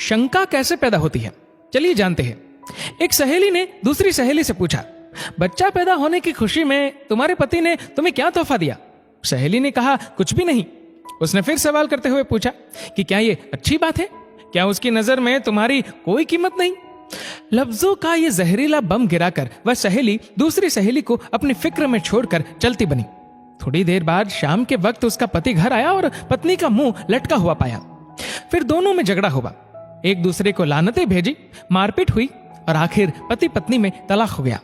शंका कैसे पैदा होती है, चलिए जानते हैं। एक सहेली ने दूसरी सहेली से पूछा, बच्चा पैदा होने की खुशी में तुम्हारे पति ने तुम्हें क्या तोहफा दिया? सहेली ने कहा, कुछ भी नहीं। उसने फिर सवाल करते हुए पूछा कि क्या ये अच्छी बात है? क्या उसकी नजर में तुम्हारी कोई कीमत नहीं? लफ्जों का ये जहरीला बम गिराकर वह सहेली दूसरी सहेली को अपनी फिक्र में छोड़कर चलती बनी। थोड़ी देर बाद शाम के वक्त उसका पति घर आया और पत्नी का मुंह लटका हुआ पाया। फिर दोनों में झगड़ा हुआ, एक दूसरे को लानतें भेजी, मारपीट हुई और आखिर पति पत्नी में तलाक हो गया।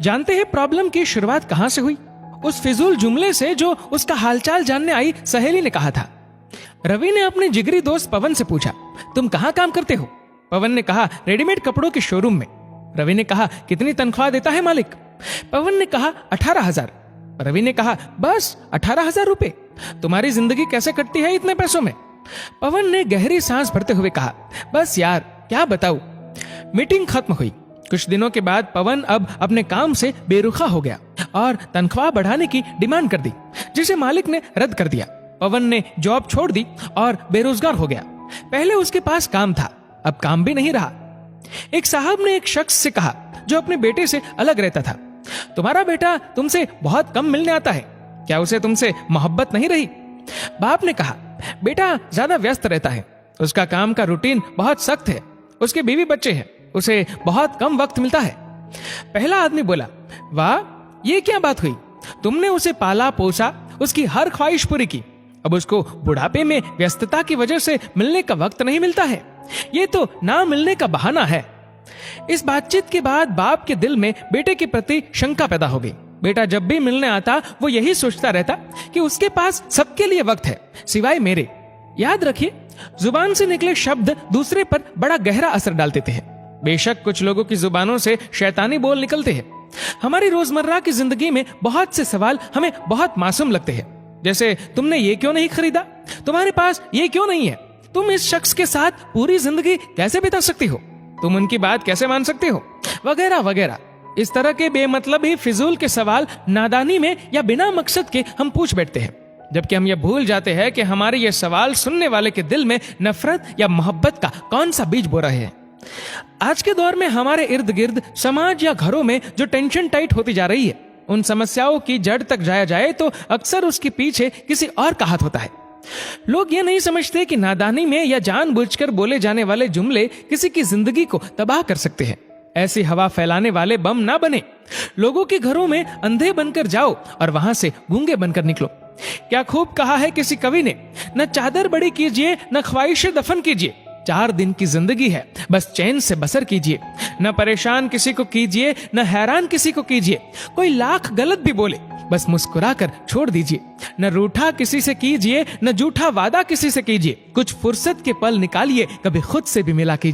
जानते हैं प्रॉब्लम की शुरुआत कहां से हुई? उस फिजूल जुमले से जो उसका हालचाल जानने आई सहेली ने कहा था। रवि ने अपने जिगरी दोस्त पवन से पूछा, तुम कहां काम करते हो? पवन ने कहा, रेडीमेड कपड़ों के शोरूम में। रवि ने कहा, कितनी तनख्वाह देता है मालिक? पवन ने कहा, 18,000। रवि ने कहा, बस 18,000 रुपए? तुम्हारी जिंदगी कैसे कटती है इतने पैसों में? पवन ने गहरी सांस भरते हुए कहा, बस यार क्या बताऊं। मीटिंग खत्म हुई। कुछ दिनों के बाद पवन अब अपने काम से बेरुखा हो गया और तनख्वाह बढ़ाने की डिमांड कर दी, जिसे मालिक ने रद्द कर दिया। पवन ने जॉब छोड़ दी और बेरोजगार हो गया। पहले उसके पास काम था, अब काम भी नहीं रहा। एक साहब ने एक शख्स से कहा जो अपने बेटे से अलग रहता था, तुम्हारा बेटा तुमसे बहुत कम मिलने आता है, क्या उसे तुमसे मोहब्बत नहीं रही? बाप ने कहा, बेटा ज्यादा व्यस्त रहता है, उसका काम का रूटीन बहुत सख्त है, उसके बीवी बच्चे हैं, उसे बहुत कम वक्त मिलता है। पहला आदमी बोला, वाह ये क्या बात हुई, तुमने उसे पाला पोसा, उसकी हर ख्वाहिश पूरी की, अब उसको बुढ़ापे में व्यस्तता की वजह से मिलने का वक्त नहीं मिलता है, ये तो ना मिलने का बहाना है। इस बातचीत के बाद बाप के दिल में बेटे के प्रति शंका पैदा हो गई। बेटा जब भी मिलने आता वो यही सोचता रहता कि उसके पास सबके लिए वक्त है सिवाय मेरे। याद रखिए, जुबान से निकले शब्द दूसरे पर बड़ा गहरा असर डालते थे। बेशक कुछ लोगों की जुबानों से शैतानी बोल निकलते हैं। हमारी रोजमर्रा की जिंदगी में बहुत से सवाल हमें बहुत मासूम लगते हैं, जैसे तुमने ये क्यों नहीं खरीदा, तुम्हारे पास ये क्यों नहीं है, तुम इस शख्स के साथ पूरी जिंदगी कैसे बिता सकती हो, तुम उनकी बात कैसे मान सकते हो, वगैरह वगैरह। इस तरह के बेमतलब ही फिजूल के सवाल नादानी में या बिना मकसद के हम पूछ बैठते हैं, जबकि हम ये भूल जाते हैं कि हमारे ये सवाल सुनने वाले के दिल में नफरत या मोहब्बत का कौन सा बीज बो रहे हैं। आज के दौर में हमारे इर्द गिर्द समाज या घरों में जो टेंशन टाइट होती जा रही है, उन समस्याओं की जड़ तक जाया जाए तो अक्सर उसके पीछे किसी और का हाथ होता है। लोग ये नहीं समझते कि नादानी में या जानबूझकर बोले जाने वाले जुमले किसी की जिंदगी को तबाह कर सकते हैं। ऐसी हवा फैलाने वाले बम ना बने। लोगों के घरों में अंधे बनकर जाओ और वहां से गूंगे बनकर निकलो। क्या खूब कहा है किसी कवि ने, न चादर बड़ी कीजिए न ख्वाहिशें दफन कीजिए, 4 दिन की जिंदगी है बस चैन से बसर कीजिए। न परेशान किसी को कीजिए न हैरान किसी को कीजिए, कोई लाख गलत भी बोले बस मुस्कुरा कर छोड़ दीजिए। न रूठा किसी से कीजिए न झूठा वादा किसी से कीजिए, कुछ फुर्सत के पल निकालिए, कभी खुद से भी मिला कीजिए।